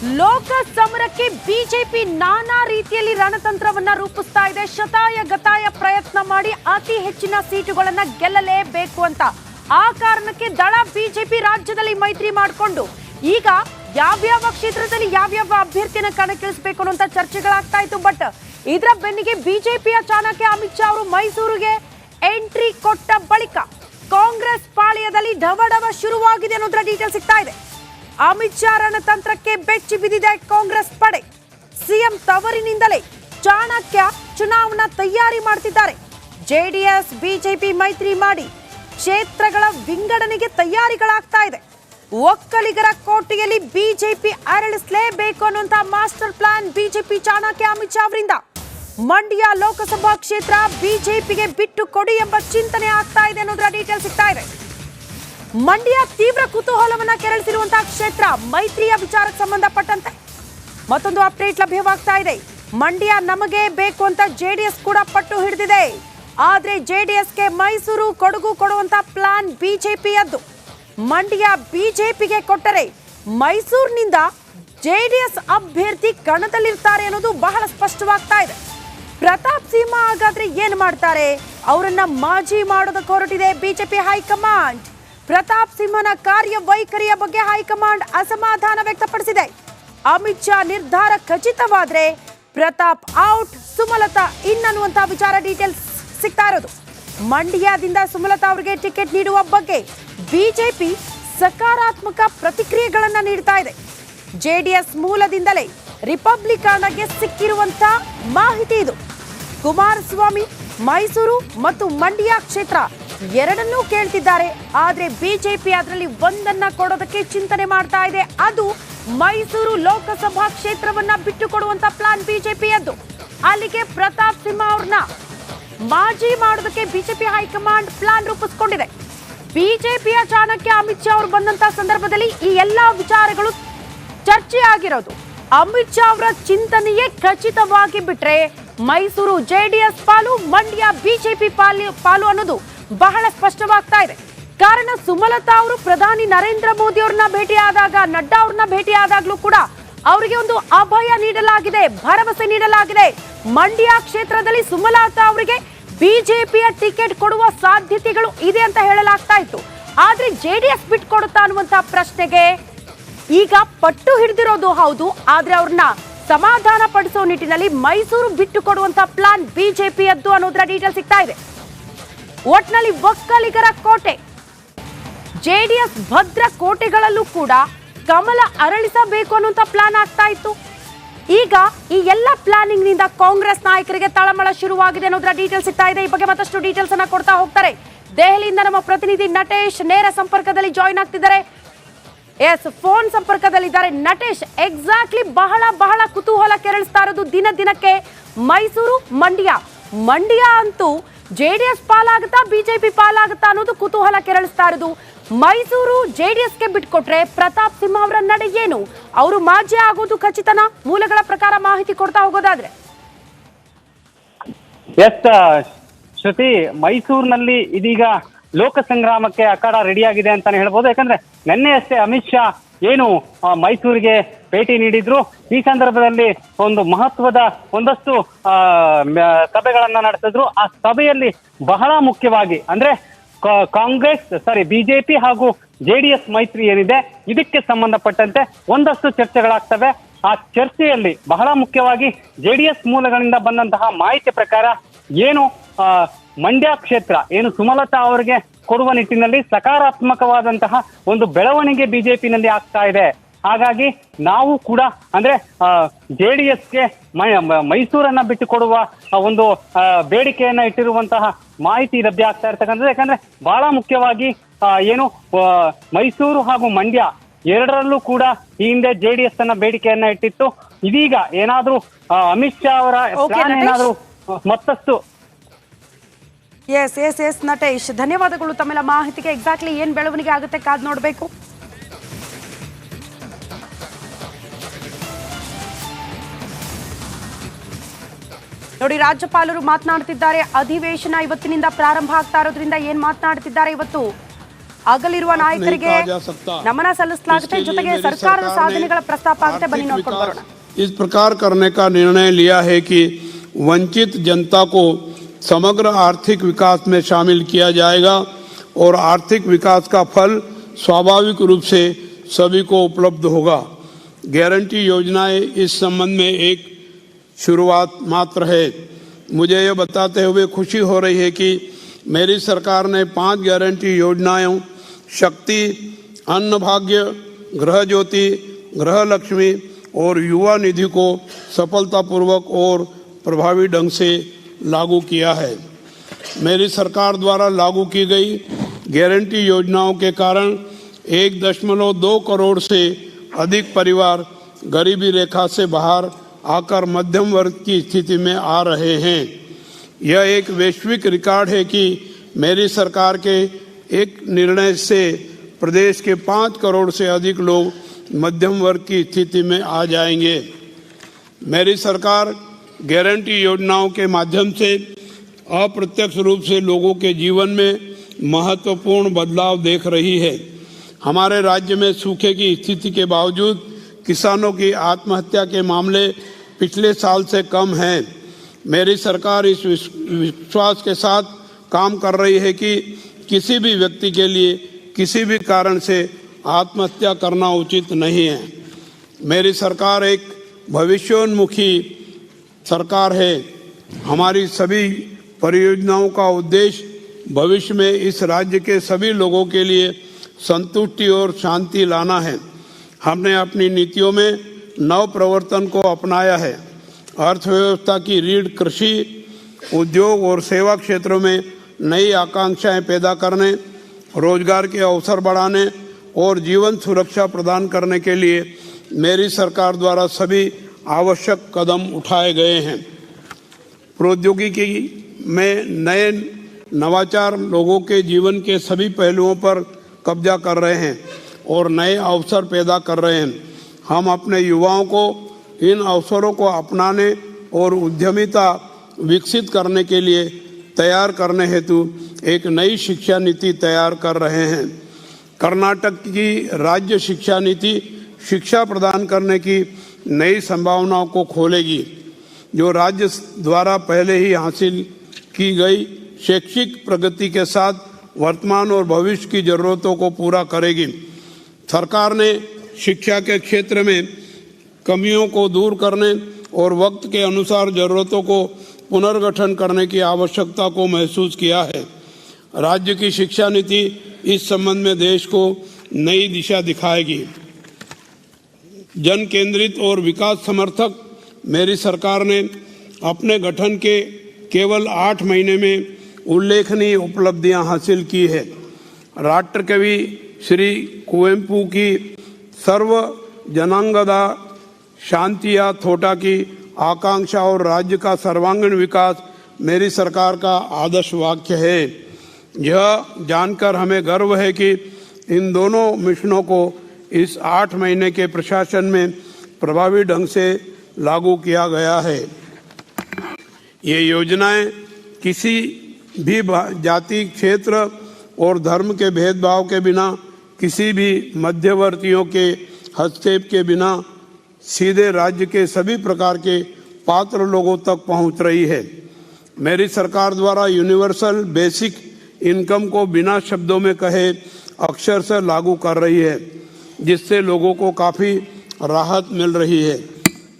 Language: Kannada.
ಲೋಕ ಸಮರಕ್ಕೆ ಬಿಜೆಪಿ ನಾನಾ ರೀತಿಯಲ್ಲಿ ರಣತಂತ್ರವನ್ನ ರೂಪಿಸ್ತಾ ಇದೆ. ಶತಾಯ ಗತಾಯ ಪ್ರಯತ್ನ ಮಾಡಿ ಅತಿ ಹೆಚ್ಚಿನ ಸೀಟುಗಳನ್ನ ಗೆಲ್ಲಲೇಬೇಕು ಅಂತ. ಆ ಕಾರಣಕ್ಕೆ ದಳ ಬಿಜೆಪಿ ರಾಜ್ಯದಲ್ಲಿ ಮೈತ್ರಿ ಮಾಡಿಕೊಂಡು ಈಗ ಯಾವ್ಯಾವ ಕ್ಷೇತ್ರದಲ್ಲಿ ಯಾವ್ಯಾವ ಅಭ್ಯರ್ಥಿಯನ್ನ ಕಣಕ್ಕಿಳಿಸಬೇಕು ಅನ್ನೋ ಚರ್ಚೆಗಳಾಗ್ತಾ ಇತ್ತು. ಬಟ್ ಇದರ ಬೆನ್ನಿಗೆ ಬಿಜೆಪಿಯ ಚಾಣಕ್ಯ ಅಮಿತ್ ಶಾ ಅವರು ಮೈಸೂರಿಗೆ ಎಂಟ್ರಿ ಕೊಟ್ಟ ಬಳಿಕ ಕಾಂಗ್ರೆಸ್ ಪಾಳ್ಯದಲ್ಲಿ ಢವಢವ ಶುರುವಾಗಿದೆ ಅನ್ನೋದ್ರ ಡೀಟೇಲ್ ಸಿಗ್ತಾ ಇದೆ. ಅಮಿತ್ ಶಾ ರಣತಂತ್ರಕ್ಕೆ ಬೆಚ್ಚಿ ಬಿದ್ದಿದೆ ಕಾಂಗ್ರೆಸ್ ಪಡೆ. ಸಿಎಂ ತವರಿನಿಂದಲೇ ಚಾಣಕ್ಯ ಚುನಾವಣಾ ತಯಾರಿ ಮಾಡ್ತಿದ್ದಾರೆ. ಜೆಡಿಎಸ್ ಬಿಜೆಪಿ ಮೈತ್ರಿ ಮಾಡಿ ಕ್ಷೇತ್ರಗಳ ವಿಂಗಡಣೆಗೆ ತಯಾರಿಗಳಾಗ್ತಾ ಇದೆ. ಒಕ್ಕಲಿಗರ ಕೋಟೆಯಲ್ಲಿ ಬಿಜೆಪಿ ಅರಳಿಸಲೇಬೇಕು ಅನ್ನುವಂತ master plan BJP Chanakya Amit Shah ಅವರಿಂದ. ಮಂಡ್ಯ ಲೋಕಸಭಾ ಕ್ಷೇತ್ರ ಬಿಜೆಪಿಗೆ ಬಿಟ್ಟು ಕೊಡಿ ಎಂಬ ಚಿಂತನೆ ಆಗ್ತಾ ಇದೆ ಅನ್ನೋದ್ರ ಡೀಟೇಲ್ ಸಿಗ್ತಾ ಇದೆ. ಮಂಡ್ಯ ತೀವ್ರ ಕುತೂಹಲವನ್ನ ಕೆರಳಿಸಿರುವಂತಹ ಕ್ಷೇತ್ರ. ಮೈತ್ರಿಯ ವಿಚಾರಕ್ಕೆ ಸಂಬಂಧಪಟ್ಟಂತೆ ಮತ್ತೊಂದು ಅಪ್ಡೇಟ್ ಲಭ್ಯವಾಗ್ತಾ ಇದೆ. ಮಂಡ್ಯ ನಮಗೆ ಬೇಕು ಅಂತ ಜೆಡಿಎಸ್ ಕೂಡ ಪಟ್ಟು ಹಿಡಿದಿದೆ. ಆದ್ರೆ ಜೆಡಿಎಸ್ಗೆ ಮೈಸೂರು ಕೊಡಗು ಕೊಡುವಂತ ಪ್ಲಾನ್ ಬಿಜೆಪಿಯದ್ದು. ಮಂಡ್ಯ ಬಿಜೆಪಿಗೆ ಕೊಟ್ಟರೆ ಮೈಸೂರಿನಿಂದ ಜೆಡಿಎಸ್ ಅಭ್ಯರ್ಥಿ ಕಣದಲ್ಲಿರ್ತಾರೆ ಅನ್ನೋದು ಬಹಳ ಸ್ಪಷ್ಟವಾಗ್ತಾ ಇದೆ. ಪ್ರತಾಪ್ ಸಿಂಹ ಹಾಗಾದ್ರೆ ಏನ್ ಮಾಡ್ತಾರೆ? ಅವರನ್ನ ಮಾಜಿ ಮಾಡೋದಕ್ಕೆ ಹೊರಟಿದೆ ಬಿಜೆಪಿ ಹೈಕಮಾಂಡ್. ಪ್ರತಾಪ್ ಸಿಂಹನ ಕಾರ್ಯವೈಖರಿಯ ಬಗ್ಗೆ ಹೈಕಮಾಂಡ್ ಅಸಮಾಧಾನ ವ್ಯಕ್ತಪಡಿಸಿದೆ. ಅಮಿತ್ ಶಾ ನಿರ್ಧಾರ ಖಚಿತವಾದ್ರೆ ಪ್ರತಾಪ್ ಔಟ್, ಸುಮಲತಾ ಇನ್ ಅನ್ನುವಂತಹ ವಿಚಾರ ಡೀಟೇಲ್ಸ್ ಸಿಗ್ತಾ ಇರೋದು. ಮಂಡ್ಯದಿಂದ ಸುಮಲತಾ ಅವರಿಗೆ ಟಿಕೆಟ್ ನೀಡುವ ಬಗ್ಗೆ ಬಿಜೆಪಿ ಸಕಾರಾತ್ಮಕ ಪ್ರತಿಕ್ರಿಯೆಗಳನ್ನ ನೀಡ್ತಾ ಇದೆ. ಜೆಡಿಎಸ್ ಮೂಲದಿಂದಲೇ ರಿಪಬ್ಲಿಕನ್ಗೆ ಸಿಕ್ಕಿರುವಂತ ಮಾಹಿತಿ ಇದು. ಕುಮಾರಸ್ವಾಮಿ ಮೈಸೂರು ಮತ್ತು ಮಂಡ್ಯ ಕ್ಷೇತ್ರ ಎರಡನ್ನೂ ಕೇಳ್ತಿದ್ದಾರೆ. ಆದ್ರೆ ಬಿಜೆಪಿ ಅದರಲ್ಲಿ ಒಂದನ್ನ ಕೊಡೋದಕ್ಕೆ ಚಿಂತನೆ ಮಾಡ್ತಾ ಇದೆ. ಅದು ಮೈಸೂರು ಲೋಕಸಭಾ ಕ್ಷೇತ್ರವನ್ನ ಬಿಟ್ಟು ಕೊಡುವಂತ ಪ್ಲಾನ್ ಬಿಜೆಪಿಯದ್ದು. ಅಲ್ಲಿಗೆ ಪ್ರತಾಪ್ ಸಿಂಹ ಅವ್ರನ್ನ ಮಾಜಿ ಮಾಡೋದಕ್ಕೆ ಬಿಜೆಪಿ ಹೈಕಮಾಂಡ್ ಪ್ಲಾನ್ ರೂಪಿಸಿಕೊಂಡಿದೆ. ಬಿಜೆಪಿಯ ಚಾಣಕ್ಯ ಅಮಿತ್ ಶಾ ಅವರು ಬಂದಂತ ಸಂದರ್ಭದಲ್ಲಿ ಈ ಎಲ್ಲಾ ವಿಚಾರಗಳು ಚರ್ಚೆ ಆಗಿರೋದು. ಅಮಿತ್ ಶಾ ಅವರ ಚಿಂತನೆಯೇ ಖಚಿತವಾಗಿ ಬಿಟ್ರೆ ಮೈಸೂರು ಜೆಡಿಎಸ್ ಪಾಲು, ಮಂಡ್ಯ ಬಿಜೆಪಿ ಪಾಲು ಅನ್ನೋದು ಬಹಳ ಸ್ಪಷ್ಟವಾಗ್ತಾ ಇದೆ. ಕಾರಣ ಸುಮಲತಾ ಅವರು ಪ್ರಧಾನಿ ನರೇಂದ್ರ ಮೋದಿ ಅವ್ರನ್ನ ಭೇಟಿಯಾದಾಗ, ನಡ್ಡಾ ಅವ್ರನ್ನ ಭೇಟಿಯಾದಾಗ್ಲೂ ಕೂಡ ಅವರಿಗೆ ಒಂದು ಅಭಯ ನೀಡಲಾಗಿದೆ, ಭರವಸೆ ನೀಡಲಾಗಿದೆ. ಮಂಡ್ಯ ಕ್ಷೇತ್ರದಲ್ಲಿ ಸುಮಲತಾ ಅವರಿಗೆ ಬಿಜೆಪಿಯ ಟಿಕೆಟ್ ಕೊಡುವ ಸಾಧ್ಯತೆಗಳು ಇದೆ ಅಂತ ಹೇಳಲಾಗ್ತಾ ಇತ್ತು. ಆದ್ರೆ ಜೆಡಿಎಸ್ ಬಿಟ್ಕೊಡುತ್ತಾ ಅನ್ನುವಂತ ಪ್ರಶ್ನೆಗೆ ಈಗ ಪಟ್ಟು ಹಿಡಿದಿರೋದು ಹೌದು. ಆದ್ರೆ ಅವ್ರನ್ನ ಸಮಾಧಾನ ಪಡಿಸೋ ನಿಟ್ಟಿನಲ್ಲಿ ಮೈಸೂರು ಬಿಟ್ಟು ಕೊಡುವಂತ ಪ್ಲಾನ್ ಬಿಜೆಪಿಯದ್ದು ಅನ್ನೋದ್ರ ಡೀಟೇಲ್ ಸಿಗ್ತಾ ಇದೆ. ಒಟ್ನಲ್ಲಿ ಒಕ್ಕಲಿಗರ ಕೋಟೆ, ಜೆಡಿಎಸ್ ಭದ್ರ ಕೋಟೆಗಳಲ್ಲೂ ಕೂಡ ಕಮಲ ಅರಳಿಸಬೇಕು ಅನ್ನುವಂತ ಪ್ಲಾನ್ ಆಗ್ತಾ ಇತ್ತು. ಈಗ ಈ ಎಲ್ಲ ಪ್ಲಾನಿಂಗ್ ನಿಂದ ಕಾಂಗ್ರೆಸ್ ನಾಯಕರಿಗೆ ತಳಮಳ ಶುರುವಾಗಿದೆ ಅನ್ನೋದ್ರ ಡೀಟೇಲ್ಸ್ ಸಿಗ್ತಾ ಇದೆ. ಈ ಬಗ್ಗೆ ಮತ್ತಷ್ಟು ಡೀಟೇಲ್ಸ್ ಅನ್ನ ಕೊಡ್ತಾ ಹೋಗ್ತಾರೆ. ದೆಹಲಿಯಿಂದ ನಮ್ಮ ಪ್ರತಿನಿಧಿ ನಟೇಶ್ ನೇರ ಸಂಪರ್ಕದಲ್ಲಿ ಜಾಯಿನ್ ಆಗ್ತಿದ್ದಾರೆ. ಎಸ್, ಫೋನ್ ಸಂಪರ್ಕದಲ್ಲಿದ್ದಾರೆ ನಟೇಶ್. ಎಕ್ಸಾಕ್ಟ್ಲಿ ಬಹಳ ಕುತೂಹಲ ಕೆರಳಿಸ್ತಾ ಇರೋದು ದಿನ ದಿನಕ್ಕೆ ಮೈಸೂರು ಮಂಡ್ಯ ಅಂತೂ ಜೆಡಿಎಸ್ ಪಾಲಾಗುತ್ತಾ ಬಿಜೆಪಿ ಪಾಲಾಗುತ್ತಾ ಅನ್ನೋದು ಕುತೂಹಲ ಕೆರಳಿಸ್ತಾ ಇರೋದು. ಮೈಸೂರು ಜೆಡಿಎಸ್ಗೆ ಬಿಟ್ಕೊಟ್ರೆ ಪ್ರತಾಪ್ ಸಿಂಹ ಅವರ ನಡೆ ಏನು? ಅವರು ಮಾಜಿ ಆಗೋದು ಖಚಿತನಾ? ಮೂಲಗಳ ಪ್ರಕಾರ ಮಾಹಿತಿ ಕೊಡ್ತಾ ಹೋಗೋದಾದ್ರೆ. ಎಸ್ ಶ್ರುತಿ, ಮೈಸೂರಿನಲ್ಲಿ ಇದೀಗ ಲೋಕ ಸಂಗ್ರಾಮಕ್ಕೆ ಅಖಾಡ ರೆಡಿಯಾಗಿದೆ ಅಂತಾನೆ ಹೇಳ್ಬೋದು. ಯಾಕಂದ್ರೆ ನಿನ್ನೆ ಅಷ್ಟೇ ಅಮಿತ್ ಶಾ ಏನು ಮೈಸೂರಿಗೆ ಭೇಟಿ ನೀಡಿದ್ರು. ಈ ಸಂದರ್ಭದಲ್ಲಿ ಒಂದು ಮಹತ್ವದ ಒಂದಷ್ಟು ಸಭೆಗಳನ್ನ ನಡೆಸಿದ್ರು. ಆ ಸಭೆಯಲ್ಲಿ ಬಹಳ ಮುಖ್ಯವಾಗಿ ಅಂದ್ರೆ ಬಿಜೆಪಿ ಹಾಗೂ ಜೆಡಿಎಸ್ ಮೈತ್ರಿ ಏನಿದೆ ಇದಕ್ಕೆ ಸಂಬಂಧಪಟ್ಟಂತೆ ಒಂದಷ್ಟು ಚರ್ಚೆಗಳಾಗ್ತವೆ. ಆ ಚರ್ಚೆಯಲ್ಲಿ ಬಹಳ ಮುಖ್ಯವಾಗಿ ಜೆಡಿಎಸ್ ಮೂಲಗಳಿಂದ ಬಂದಂತಹ ಮಾಹಿತಿ ಪ್ರಕಾರ ಏನು ಮಂಡ್ಯ ಕ್ಷೇತ್ರ ಏನು ಸುಮಲತಾ ಅವರಿಗೆ ಕೊಡುವ ನಿಟ್ಟಿನಲ್ಲಿ ಸಕಾರಾತ್ಮಕವಾದಂತಹ ಒಂದು ಬೆಳವಣಿಗೆ ಬಿಜೆಪಿನಲ್ಲಿ ಆಗ್ತಾ ಇದೆ. ಹಾಗಾಗಿ ನಾವು ಕೂಡ ಅಂದ್ರೆ ಜೆಡಿಎಸ್ಗೆ ಮೈಸೂರನ್ನ ಬಿಟ್ಟು ಕೊಡುವ ಒಂದು ಬೇಡಿಕೆಯನ್ನ ಇಟ್ಟಿರುವಂತಹ ಮಾಹಿತಿ ಲಭ್ಯ ಆಗ್ತಾ ಇರ್ತಕ್ಕಂಥದ್ದು. ಯಾಕಂದ್ರೆ ಬಹಳ ಮುಖ್ಯವಾಗಿ ಏನು ಮೈಸೂರು ಹಾಗೂ ಮಂಡ್ಯ ಎರಡರಲ್ಲೂ ಕೂಡ ಈ ಹಿಂದೆ ಜೆಡಿಎಸ್ ಅನ್ನ ಬೇಡಿಕೆಯನ್ನ ಇಟ್ಟಿತ್ತು. ಇದೀಗ ಏನಾದ್ರೂ ಅಮಿತ್ ಶಾ ಅವರ ಪ್ಲಾನ್ ಏನಾದ್ರೂ ಮತ್ತಷ್ಟು. ಎಸ್ ನಟೇಶ್, ಧನ್ಯವಾದಗಳು ತಮ್ಮೆಲ್ಲ ಮಾಹಿತಿಗೆ. ಎಕ್ಸಾಕ್ಟ್ಲಿ ಏನ್ ಬೆಳವಣಿಗೆ ಆಗುತ್ತೆ ಕಾದ್ ನೋಡ್ಬೇಕು. ನೋಡಿ, ರಾಜ್ಯಪಾಲರು ಮಾತನಾಡ್ತಿದ್ದಾರೆ. ಅಧಿವೇಶನ ಇವತ್ತಿನಿಂದ ಪ್ರಾರಂಭ ಆಗ್ತಾ ಇರೋದ್ರಿಂದ ಏನ್ ಮಾತನಾಡ್ತಿದ್ದಾರೆ ಇವತ್ತು ಆಗಲಿರುವ ನಾಯಕರಿಗೆ ನಮನ ಸಲ್ಲಿಸಲಾಗುತ್ತೆ. ಜೊತೆಗೆ ಸರ್ಕಾರದ ಸಾಧನೆಗಳ ಪ್ರಸ್ತಾಪ ಆಗುತ್ತೆ. ಬನ್ನಿ ನೋಡ್ಕೊಂಡು ಬರೋಣ. इस प्रकार करने का निर्णय लिया है कि वंचित जनता को समग्र आर्थिक विकास में शामिल किया जाएगा और आर्थिक विकास का फल स्वाभाविक रूप से सभी को उपलब्ध होगा। गारंटी योजनाएं इस संबंध में एक शुरुआत मात्र है। मुझे यह बताते हुए खुशी हो रही है कि मेरी सरकार ने 5 गारंटी योजनाओं शक्ति, अन्न भाग्य, गृह ज्योति, गृह लक्ष्मी और युवा निधि को सफलतापूर्वक और प्रभावी ढंग से लागू किया है। मेरी सरकार द्वारा लागू की गई गारंटी योजनाओं के कारण 1.2 करोड़ से अधिक परिवार गरीबी रेखा से बाहर आकर मध्यम वर्ग की स्थिति में आ रहे हैं। यह एक वैश्विक रिकॉर्ड है कि मेरी सरकार के एक निर्णय से प्रदेश के 5 करोड़ से अधिक लोग मध्यम वर्ग की स्थिति में आ जाएंगे। मेरी सरकार गारंटी योजनाओं के माध्यम से अप्रत्यक्ष रूप से लोगों के जीवन में महत्वपूर्ण बदलाव देख रही है। हमारे राज्य में सूखे की स्थिति के बावजूद किसानों की आत्महत्या के मामले पिछले साल से कम हैं। मेरी सरकार इस विश्वास के साथ काम कर रही है कि किसी भी व्यक्ति के लिए किसी भी कारण से आत्महत्या करना उचित नहीं है। मेरी सरकार एक भविष्योन्मुखी सरकार है। हमारी सभी परियोजनाओं का उद्देश्य भविष्य में इस राज्य के सभी लोगों के लिए संतुष्टि और शांति लाना है। हमने अपनी नीतियों में नव प्रवर्तन को अपनाया है। अर्थव्यवस्था की रीढ़ कृषि, उद्योग और सेवा क्षेत्रों में नई आकांक्षाएं पैदा करने, रोजगार के अवसर बढ़ाने और जीवन सुरक्षा प्रदान करने के लिए मेरी सरकार द्वारा सभी आवश्यक कदम उठाए गए हैं। प्रौद्योगिकी में नए नवाचार लोगों के जीवन के सभी पहलुओं पर कब्जा कर रहे हैं और नए अवसर पैदा कर रहे हैं। हम अपने युवाओं को इन अवसरों को अपनाने और उद्यमिता विकसित करने के लिए तैयार करने हेतु एक नई शिक्षा नीति तैयार कर रहे हैं। कर्नाटक की राज्य शिक्षा नीति शिक्षा प्रदान करने की नई संभावनाओं को खोलेगी, जो राज्य द्वारा पहले ही हासिल की गई शैक्षिक प्रगति के साथ वर्तमान और भविष्य की जरूरतों को पूरा करेगी। सरकार ने शिक्षा के क्षेत्र में कमियों को दूर करने और वक्त के अनुसार जरूरतों को पुनर्गठन करने की आवश्यकता को महसूस किया है। राज्य की शिक्षा नीति इस संबंध में देश को नई दिशा दिखाएगी। जन केंद्रित और विकास समर्थक मेरी सरकार ने अपने गठन के केवल 8 महीने में उल्लेखनीय उपलब्धियां हासिल की है। राष्ट्रकवि श्री कुवेंपु की सर्व जनांगदा शांतिया थोटा की आकांक्षा और राज्य का सर्वांगीण विकास मेरी सरकार का आदर्श वाक्य है। यह जानकर हमें गर्व है कि इन दोनों मिशनों को इस 8 महीने के प्रशासन में प्रभावी ढंग से लागू किया गया है। ये योजनाएं किसी भी जाति, क्षेत्र और धर्म के भेदभाव के बिना, किसी भी मध्यवर्तियों के हस्तक्षेप के बिना सीधे राज्य के सभी प्रकार के पात्र लोगों तक पहुंच रही है। मेरी सरकार द्वारा यूनिवर्सल बेसिक इनकम को बिना शब्दों में कहे अक्षर से लागू कर रही है, जिससे लोगों को काफ़ी राहत मिल रही है।